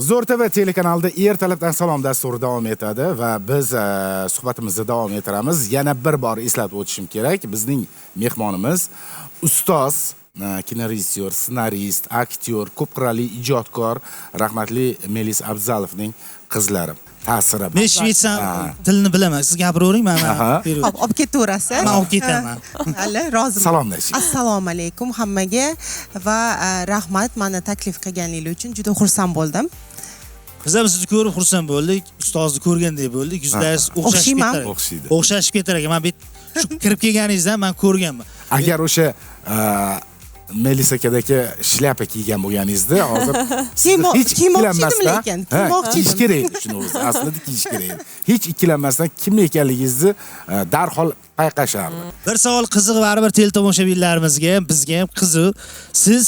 Zo'r TV telekanalida ertalabdan salom dasturi davom etadi va biz suhbatimizni davom ettiramiz. Yana bir bor eslatib o'tishim kerak. Bizning mehmonimiz ustoz, kinorejissyor, ssenarist, aktyor, ko'p qirrali ijodkor rahmatli Melis Abzalovning qizlari. Ta'siri. Men shvetsar tilini bilaman. Siz gapiravering, men olib ketaverasiz. Men olib ketaman. Hali roziman. Salomlashing. Assalomu alaykum hammaga va rahmat meni taklif qilganingiz uchun juda xursand bo'ldim. Biz ham sizni ko'rib xursand bo'ldik. Ustozni ko'rgandek bo'ldik. Yuzlaringiz o'xshashib ketar. O'xshashib ketar ekan. Men shu kirib kelganingizdan men ko'rganman. Agar o'sha Melis akadagi shlyapa kiygan bo'lganingizda hozir hech ikkilanmasdan kiyish kerak shuni o'zi aslida kiyish kerak. Hech ikkilanmasdan kim ekanligingizni darhol payqashardi. Bir savol qiziq baribir teletomoshabinlarimizga ham, bizga ham qiziq. Siz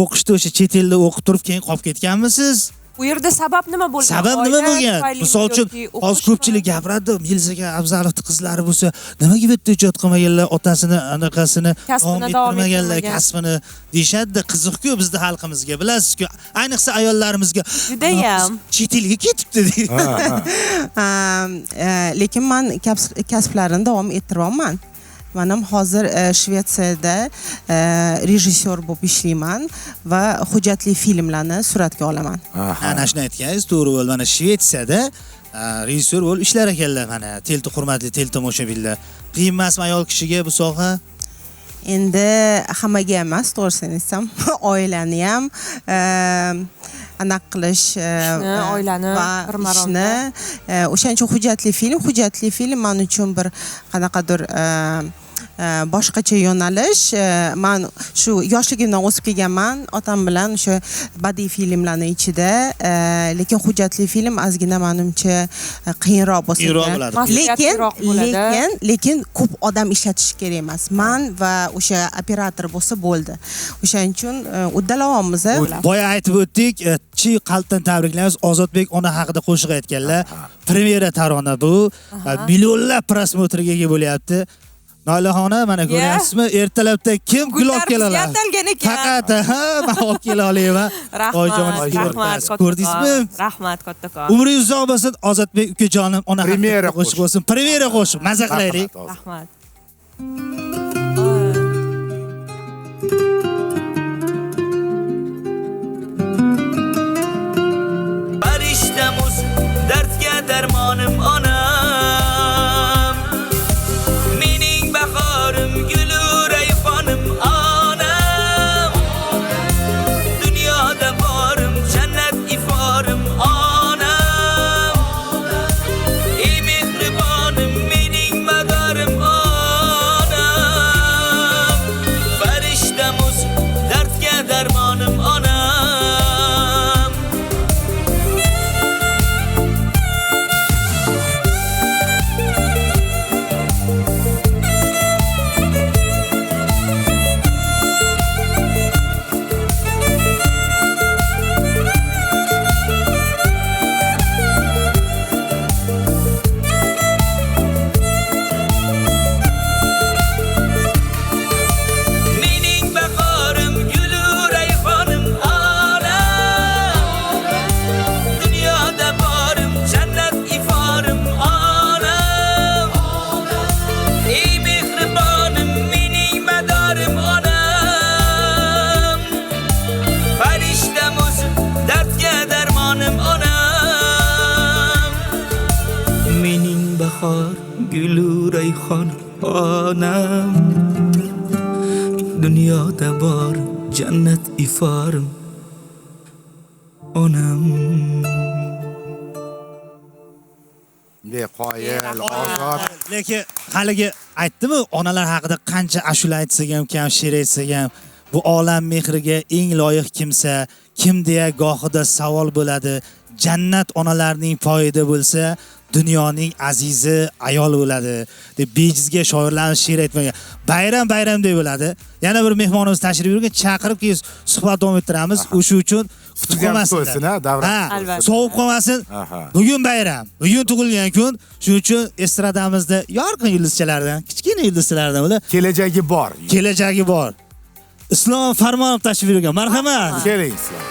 o'qishda o'sha chet elda o'qib turib keyin qolib ketganmisiz? Bu yerda sabab nima bo'lgan? Sabab nima bo'lgan? Misol uchun hozir ko'pchilik gapiradi, Melis aka Abzalovning qizlari bo'lsa, nimaga bu yerda ijod qilmaganlar, otasini, anaqasini davom ettirmaganlar, kasbini deyshadi. Qiziq-ku bizning xalqimizga, bilasiz-ku, ayniqsa ayollarimizga judayam chet elga ketibdi deydi. Lekin men kasblarimni davom ettiryapman. Menim hozir Shvetsiyada rejissyor bo'lib ishlayman va hujjatli filmlarni suratga olaman. Ana shuni aytganingiz to'g'ri bo'ldi. Mana Shvetsiyada rejissyor bo'lib ishlar ekanlar. Mana hurmatli teletomoshabinlar. Qiyin emasmi ayol kishiga bu soha? Endi hammaga emas, to'g'risini aytsam, oilani ham aniq qilish oilani bir maromda o'shaning uchun hujjatli film men uchun bir qanaqadir boshqacha yo'nalish. Men shu yoshligimdan o'sib kelganman otam bilan o'sha badiiy filmlarning ichida, lekin hujjatli film ozgina menimcha qiyinroq bo'lsa kerak. Lekin ko'p odam ishlatish kerak emas. Men va o'sha operator bo'lsa bo'ldi. O'shaning uchun uddalayapmiz. Boya aytib o'tdik, chi qalbdan tabriklaymiz. Ozodbek ona haqida qo'shiq aytganlar. Premyera tarona bu. Millionlab prosmotrga ega bo'lyapti. Nolixona mana ko'ryapsizmi? Ertalabda kim gul olib keladilar? Faqat men olib kela olaman. Rahmat. Ko'rdingizmi? Rahmat kattakon. Umringiz uzoq bo'lsin, Ozodbek ukajonim ona Premyera qo'shiq bo'lsin. Premyera qo'shiq, maza qilaylik. Rahmat. Farishtamiz dardga darmonim onam. Mening bahorim gulu rayhonim onam. Dunyoda borim jannat iforim onam. Ey mehribonim mening madarim onam. Farishtamiz dardga darmonim onam. Gülü rayhan anam. Dünyada var cennet ifarım onam. Qoyil, ozod. Lekin haligi aytdimi, onalar haqida qancha ashula aytsak ham, kam she'r aytsak ham, bu olam mehriga eng loyiq kimsa, kim deya gohida savol bo'ladi. Jannat onalarning poyida bo'lsa, dunyoning azizi ayol bo'ladi deb bejizga shoirlarning she'r aytmagan. Bayram deb bo'ladi. Yana bir mehmonimiz tashrif buyurgan, chaqirib keyin suhbat davom ettiramiz. O'sha uchun kutib qolmasin. Sovuq qolmasin. Bugun bayram, bugun tug'ilgan kun. Shuning uchun estradamizda yorqin yulduzchalardan, kichkina yulduzchalardan ular kelajagi bor. Islom Farmonov tashrif buyurgan. Marhamat. Keling Islom.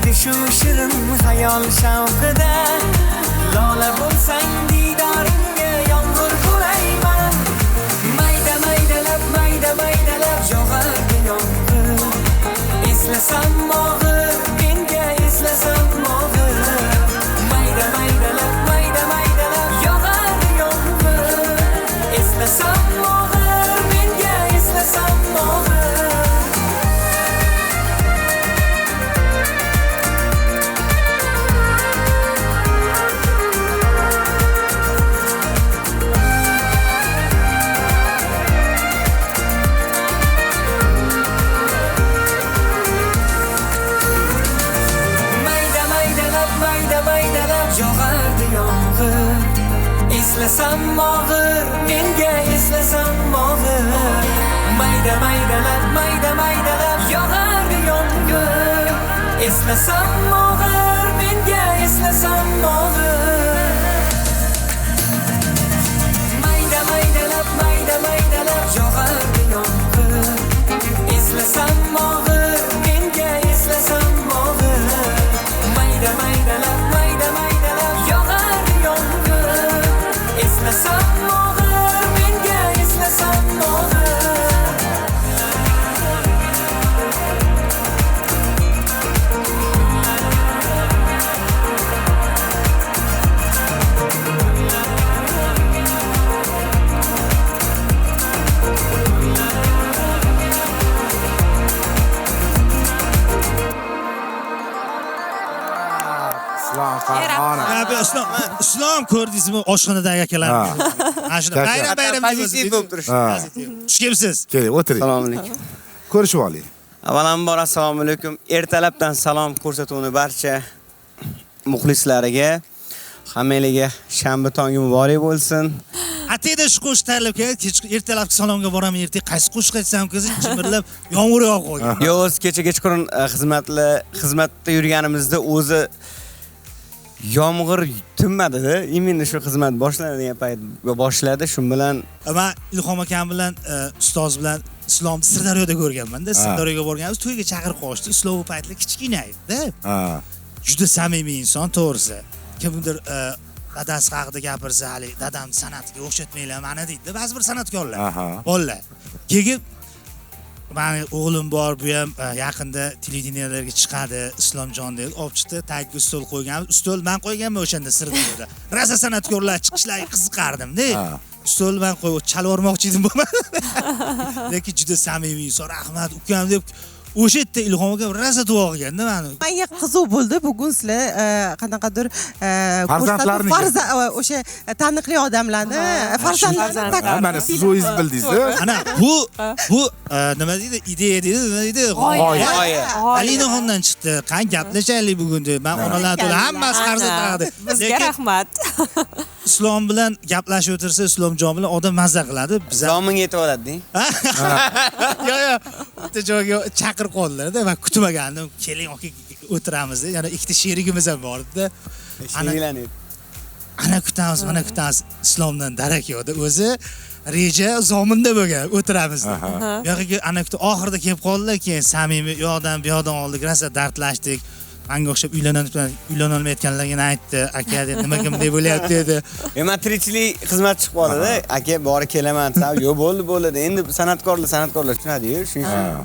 balki shu shirin xayol shavqida lola bo'lsang didoringga yomg'ir bo'layman mayda maydalab yog'ardi yomg'ir eslasam mog'ir menga eslasam mog'ir mayda maydalab yog'ardi yomg'ir eslasam mog'ir menga eslasam mog'ir yog'ardi yomg'ir eslasam mog'ir menga eslasam mog'ir mayda maydalab yog'ardi yomg'ir eslasam mog'ir menga eslasam mog'ir mayda maydalab yog'ardi yomg'ir eslasam mog'ir menga eslasam mog'ir mayda maydalab yog'ardi yomg'ir eslasam mog'ir menga eslasam mog'ir Islom Farg'ona. Islom ko'rdingizmi oshxonadagi akalar? Mana shuni bayram pozitiv bo'lib turish. Xush kelibsiz. Keling, o'tiring. Assalomu alaykum. Ko'rishib oling. Avvalambor assalomu alaykum. Ertalabdan salom ko'rsatuvni barcha muxlislariga, hammangizga shanba tongi muborak bo'lsin. Atayda shu qo'shiq tayyorlab kelgan, ertalabki salomga boraman, ertaga qaysi qo'shiq aytsam ko'zim chimirlab, yomg'ir yog'ib qo'ygan. Yo'q, kechqurun xizmatda yurganimizda o'zi yomg'ir tinmadi-da. Imенно shu xizmat boshlanadigan payt boshladi. Shu bilan Men Ilhom akam bilan ustoz bilan Islomni Sirdaryoda ko'rganman-da. Sirdaryoga borganmiz, to'yga chaqirib qo'yishdi. Islom bu paytlar kichkina edi-da. Juda samimiy inson, to'g'risi. Kimdir dadasi haqida gapirsa, hali dadamni san'atga o'xshatmanglar mana deydi. Ba'zi bir san'atkorlar, bolalar. Keyin meni o'g'lim bor, bu ham yaqinda televideniyalarga chiqadi, Islomjon deb olib chiqdi, tagiga stol qo'yganmiz. Stol men qo'yganman o'shanda Sirdaryoda. Rosa san'atkorlar chiqishlariga qiziqardim-da. Stol men qo'yib chalvormoqchi edim bo'lmadi. Lekin juda samimiy inson, rahmat ukam deb o'sha yerda Ilhom aka rosa duo qilganda meni. Menga qiziq bo'ldi bugun sizlar qanaqadir Farzandlarni o'sha taniqli odamlarni farzandlarini taklif Mana siz o'zingiz bildingiz-da. Ana bu nima deydi? Ideya deydi, nima deydi? g'oya. Alinaxondan chiqdi. Qani gaplashaylik bugun deb. Men onalar to'la hammasi qarz etadi. Bizga rahmat. Islom bilan gaplashib o'tirsa, Islomjon bilan odam mazza qiladi. Biz zominga yetib oladi-da. Yo'q, bitta joyga chaqirib qoldilar-da. Men kutmagandim. Keling, aka o'tiramiz deb. Yana ikkita sherigimiz ham bor edi. Ana kutamiz, mana kutamiz. Islomdan darak yo'qda. O'zi reja zominda bo'lgan, o'tiramiz deb. Yo'q, ana oxirida kelib qoldilar, keyin samimiy u yoqdan bu yoqdan oldik, rosa dardlashdik. Menga o'xshab uylanolmayotganlarga aytdi, aka deb nima kim deb bo'lyapti dedi. Men tirikchilik xizmat chiqib qoldi-da. Aka bori kelaman desam, yo'q bo'ldi. Endi san'atkorlar tushunadi-yu, shuning uchun